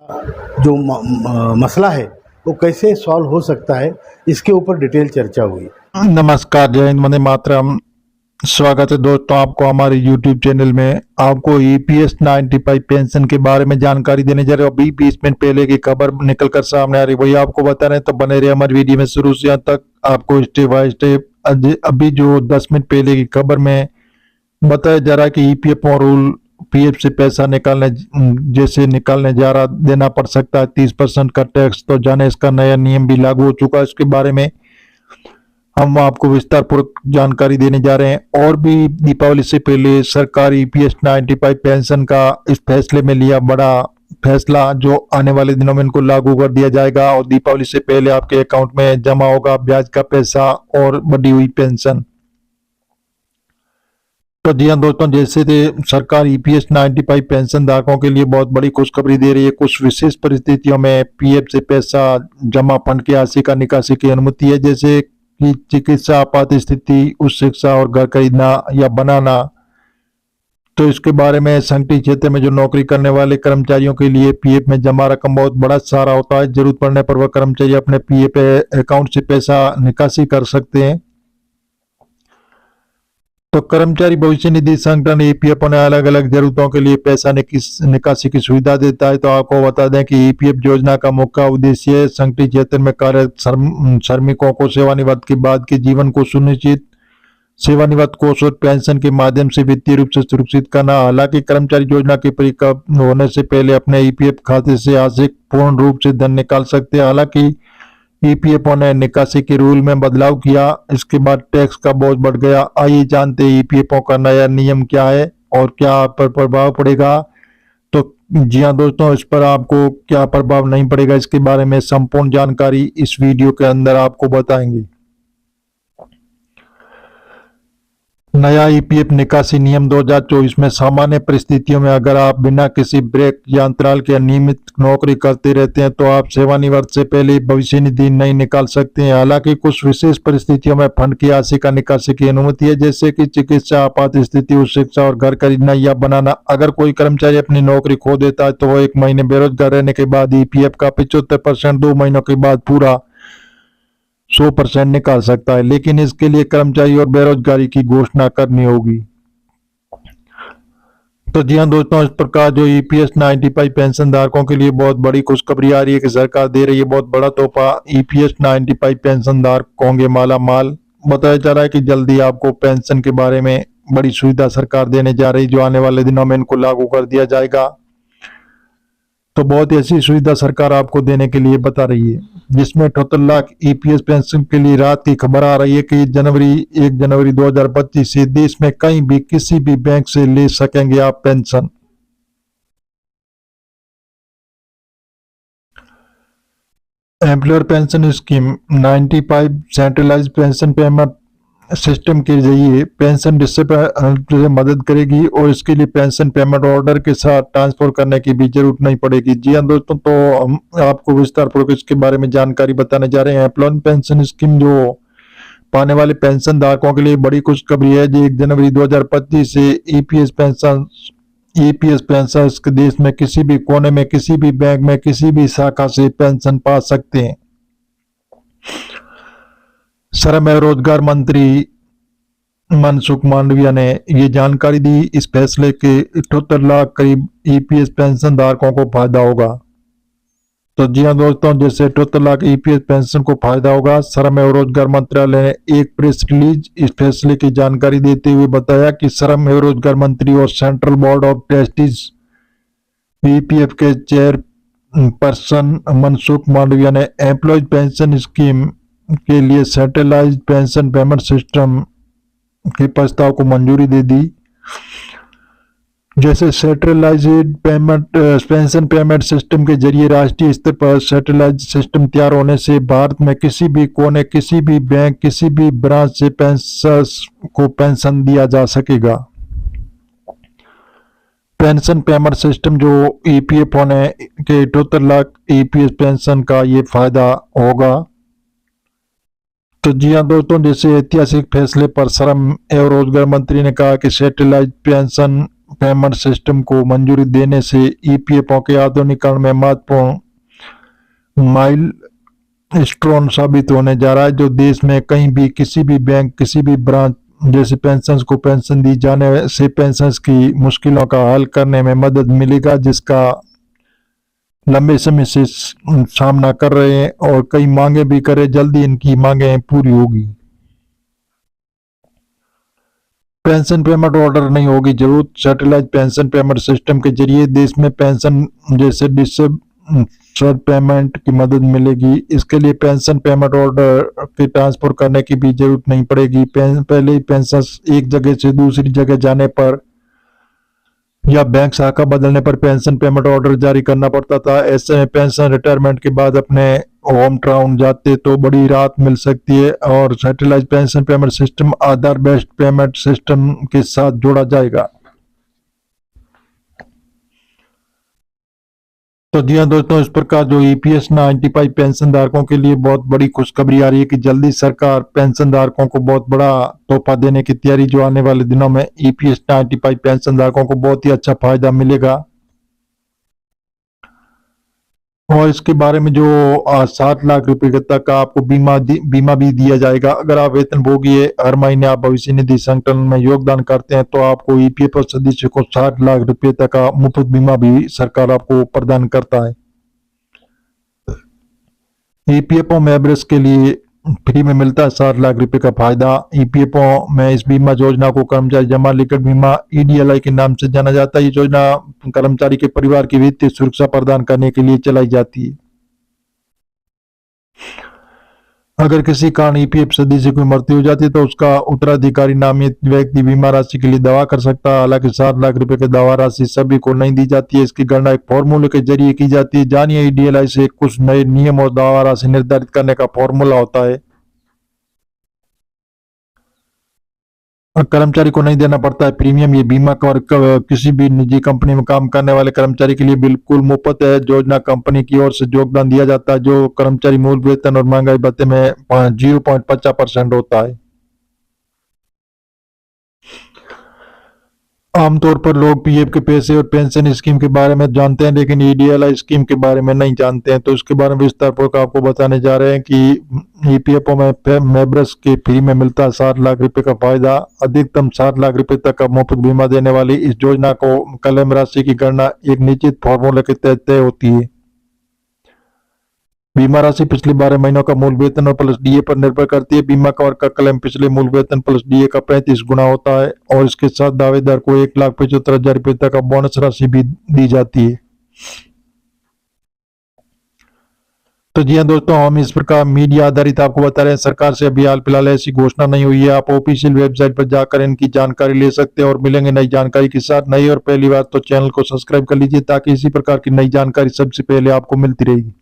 जो मसला है वो कैसे सॉल्व हो सकता है, इसके ऊपर डिटेल चर्चा हुई। नमस्कार, जय हिंद, वंदे मातरम। स्वागत है दोस्तों आपको हमारे YouTube चैनल में। आपको EPS 95 पेंशन के बारे में जानकारी देने जा रहे हो। अभी 20 मिनट पहले की खबर निकल कर सामने आ रही, वही आपको बता रहे हैं, तो बने रहे हमारी वीडियो में शुरू से अंत तक। आपको स्टेप बाय स्टेप अभी जो 10 मिनट पहले की खबर में बताया जा रहा है कि EPF रूल PF से पैसा निकालने जा रहा देना पड़ सकता है 30% का टैक्स। तो जाने इसका नया नियम भी लागू हो चुका है, इसके बारे में हम आपको विस्तार पूर्वक जानकारी देने जा रहे हैं। और भी दीपावली से पहले सरकार EPS 95 पेंशन का इस फैसले में लिया बड़ा फैसला, जो आने वाले दिनों में इनको लागू कर दिया जाएगा और दीपावली से पहले आपके अकाउंट में जमा होगा ब्याज का पैसा और बढ़ी हुई पेंशन। तो जी हाँ दोस्तों, जैसे सरकार EPS 95 पेंशन धारकों के लिए बहुत बड़ी खुशखबरी दे रही है। कुछ विशेष परिस्थितियों में PF से पैसा जमा फंड की राशि का निकासी की अनुमति है, जैसे कि चिकित्सा आपात स्थिति, उच्च शिक्षा और घर खरीदना या बनाना। तो इसके बारे में संगठित क्षेत्र में जो नौकरी करने वाले कर्मचारियों के लिए PF में जमा रकम बहुत बड़ा सहारा होता है। जरूरत पड़ने पर वह कर्मचारी अपने PF अकाउंट से पैसा निकासी कर सकते हैं। तो कर्मचारी भविष्य निधि संगठन EPF उन्हें अलग अलग जरूरतों के लिए पैसा निकासी की सुविधा देता है। तो आपको बता दें कि EPF योजना का मुख्य उद्देश्य संगठित क्षेत्र में कार्यरत श्रमिकों को सेवानिवृत्ति के बाद के जीवन को सुनिश्चित, सेवानिवृत्त कोष और पेंशन के माध्यम से वित्तीय रूप से सुरक्षित करना। हालांकि कर्मचारी योजना के परिपक्व होने से पहले अपने EPF खाते से आंशिक पूर्ण रूप से धन निकाल सकते हैं। हालांकि EPF ने निकासी के रूल में बदलाव किया, इसके बाद टैक्स का बोझ बढ़ गया। आइए जानते हैं EPF का नया नियम क्या है और क्या आप पर प्रभाव पड़ेगा। तो जी हाँ दोस्तों, इस पर आपको क्या प्रभाव नहीं पड़ेगा, इसके बारे में संपूर्ण जानकारी इस वीडियो के अंदर आपको बताएंगे। नया EPF निकासी नियम 2024 में सामान्य परिस्थितियों में अगर आप बिना किसी ब्रेक या अंतराल के नियमित नौकरी करते रहते हैं तो आप सेवानिवृत्ति से पहले भविष्य निधि नहीं निकाल सकते हैं। हालांकि कुछ विशेष परिस्थितियों में फंड की राशि का निकासी की अनुमति है, जैसे कि चिकित्सा आपात स्थिति, उच्च शिक्षा और घर खरीदना या बनाना। अगर कोई कर्मचारी अपनी नौकरी खो देता है तो वह 1 महीने बेरोजगार रहने के बाद EPF का 75%, 2 महीनों के बाद पूरा 100% निकाल सकता है, लेकिन इसके लिए कर्मचारी और बेरोजगारी की घोषणा करनी होगी। तो जी हाँ दोस्तों, इस प्रकार जो EPS 95 पेंशन धारकों के लिए बहुत बड़ी खुशखबरी आ रही है कि सरकार दे रही है बहुत बड़ा तोहफा। EPS 95 पेंशन धारक होंगे माला माल। बताया जा रहा है कि जल्दी आपको पेंशन के बारे में बड़ी सुविधा सरकार देने जा रही, जो आने वाले दिनों में इनको लागू कर दिया जाएगा। तो बहुत ऐसी सुविधा सरकार आपको देने के लिए बता रही है, जिसमें 78 लाख EPS पेंशन के लिए रात की खबर आ रही है कि 1 जनवरी 2025 से देश में कहीं भी किसी भी बैंक से ले सकेंगे आप pension. Employer pension scheme 95 centralise pension payment system के जरिए पेंशन डिस्ट्रीब्यूशन मदद करेगी और इसके लिए पेंशन पेमेंट ऑर्डर के साथ ट्रांसफर करने की भी जरूरत नहीं पड़ेगी। जी हाँ दोस्तों, तो हम आपको विस्तार पूर्वक इसके बारे में जानकारी बताने जा रहे हैं। एम्प्लॉय पेंशन स्कीम जो पाने वाले पेंशन धारकों के लिए बड़ी खुशखबरी है। जी 1 जनवरी 2025 से EPS पेंशन के देश में किसी भी कोने में, किसी भी बैंक में, किसी भी शाखा से पेंशन पा सकते हैं। श्रम एवं रोजगार मंत्री मनसुख मांडविया ने ये जानकारी दी। इस फैसले के 78 लाख करीब EPS पेंशन धारकों को फायदा होगा। तो जी हाँ दोस्तों, जैसे 78 लाख EPS पेंशन को फायदा होगा, श्रम एवं रोजगार मंत्रालय ने एक प्रेस रिलीज इस फैसले की जानकारी देते हुए बताया कि श्रम एवं रोजगार मंत्री और central board of trustees EPF के चेयरपर्सन मनसुख मांडविया ने एम्प्लॉयज पेंशन स्कीम के लिए सेंट्रलाइज्ड पेंशन पेमेंट सिस्टम के प्रस्ताव को मंजूरी दे दी। जैसे सेंट्रलाइज्ड पेंशन पेमेंट सिस्टम के जरिए राष्ट्रीय स्तर पर सेंट्रलाइज्ड सिस्टम तैयार होने से भारत में किसी भी कोने, किसी भी बैंक, किसी भी ब्रांच से पेंशनर्स को पेंशन दिया जा सकेगा। पेंशन पेमेंट सिस्टम जो EPF होने के 78 लाख EPS पेंशन का ये फायदा होगा। तो जी हाँ दोस्तों, जैसे ऐतिहासिक फैसले पर श्रम एवं रोजगार मंत्री ने कहा कि सेंट्रलाइज्ड पेंशन पेमेंट सिस्टम को मंजूरी देने से ईपीएफओ के आधुनिकीकरण में महत्वपूर्ण माइलस्टोन साबित होने जा रहा है, जो देश में कहीं भी किसी भी बैंक किसी भी ब्रांच जैसे पेंशन को पेंशन दी जाने से पेंशन की मुश्किलों का हल करने में मदद मिलेगा, जिसका लंबे समय से सामना कर रहे हैं और कई मांगे भी करे, जल्दी इनकी मांगे पूरी होगी। पेंशन पेमेंट ऑर्डर नहीं होगी जरूरत, सैटेलाइट पेंशन पेमेंट सिस्टम के जरिए देश में पेंशन जैसे डिसर्ब पेमेंट की मदद मिलेगी। इसके लिए पेंशन पेमेंट ऑर्डर के ट्रांसफर करने की भी जरूरत नहीं पड़ेगी। पहले ही पेंशन एक जगह से दूसरी जगह जाने पर या बैंक शाखा बदलने पर पेंशन पेमेंट ऑर्डर जारी करना पड़ता था। ऐसे में पेंशन रिटायरमेंट के बाद अपने होम टाउन जाते तो बड़ी राहत मिल सकती है और सैटेलाइट पेंशन पेमेंट सिस्टम आधार बेस्ड पेमेंट सिस्टम के साथ जोड़ा जाएगा। तो जी हाँ दोस्तों, इस प्रकार जो ईपीएस 95 पेंशन धारकों के लिए बहुत बड़ी खुशखबरी आ रही है कि जल्दी सरकार पेंशन धारकों को बहुत बड़ा तोहफा देने की तैयारी, जो आने वाले दिनों में ईपीएस 95 पेंशन धारकों को बहुत ही अच्छा फायदा मिलेगा। और इसके बारे में जो 7 लाख रुपए तक का आपको बीमा भी दिया जाएगा। अगर आप वेतनभोगी है, हर महीने आप भविष्य निधि संगठन में योगदान करते हैं, तो आपको ईपीएफ सदस्य को 60 लाख रुपए तक का मुफ्त बीमा भी सरकार आपको प्रदान करता है। ईपीएफओ मेंबर्स के लिए फ्री में मिलता है 60 लाख रुपए का फायदा। ईपीएफओ में इस बीमा योजना को कर्मचारी जमा लिखित बीमा ईडीएलआई के नाम से जाना जाता है। ये योजना कर्मचारी के परिवार की वित्तीय सुरक्षा प्रदान करने के लिए चलाई जाती है। अगर किसी कारण ईपीएफ सदस्य की मृत्यु हो जाती है तो उसका उत्तराधिकारी नामित व्यक्ति बीमा राशि के लिए दावा कर सकता है। हालांकि 7 लाख रुपए की दावा राशि सभी को नहीं दी जाती है। इसकी गणना एक फॉर्मूले के जरिए की जाती है। जानिए ईडीएलआई से कुछ नए नियम और दावा राशि निर्धारित करने का फॉर्मूला होता है। कर्मचारी को नहीं देना पड़ता है प्रीमियम। ये बीमा कवर किसी भी निजी कंपनी में काम करने वाले कर्मचारी के लिए बिल्कुल मुफ्त है। योजना कंपनी की ओर से योगदान दिया जाता है, जो कर्मचारी मूल वेतन और महंगाई भत्ते में 0.50% होता है। आमतौर पर लोग पीएफ के पैसे और पेंशन स्कीम के बारे में जानते हैं, लेकिन ईडीएलआई स्कीम के बारे में नहीं जानते हैं। तो इसके बारे में विस्तारपूर्वक आपको बताने जा रहे हैं कि ईपीएफओ में मेंबर्स के फ्री में मिलता है 60 लाख रुपए का फायदा। अधिकतम 60 लाख रुपए तक का मुफ्त बीमा देने वाली इस योजना को क्लेम राशि की गणना एक निश्चित फॉर्मूले के तहत तय होती है। बीमा राशि पिछले 12 महीनों का मूल वेतन और प्लस डीए पर निर्भर करती है। बीमा कवर का क्लेम पिछले मूल वेतन प्लस डीए का 35 गुना होता है और इसके साथ दावेदार को 1,75,000 रुपए तक का बोनस राशि भी दी जाती है। तो जी हाँ दोस्तों, हम इस प्रकार मीडिया आधारित आपको बता रहे हैं। सरकार से अभी हाल फिलहाल ऐसी घोषणा नहीं हुई है। आप ऑफिशियल वेबसाइट पर जाकर इनकी जानकारी ले सकते हैं और मिलेंगे नई जानकारी के साथ। नई और पहली बात तो चैनल को सब्सक्राइब कर लीजिए ताकि इसी प्रकार की नई जानकारी सबसे पहले आपको मिलती रहेगी।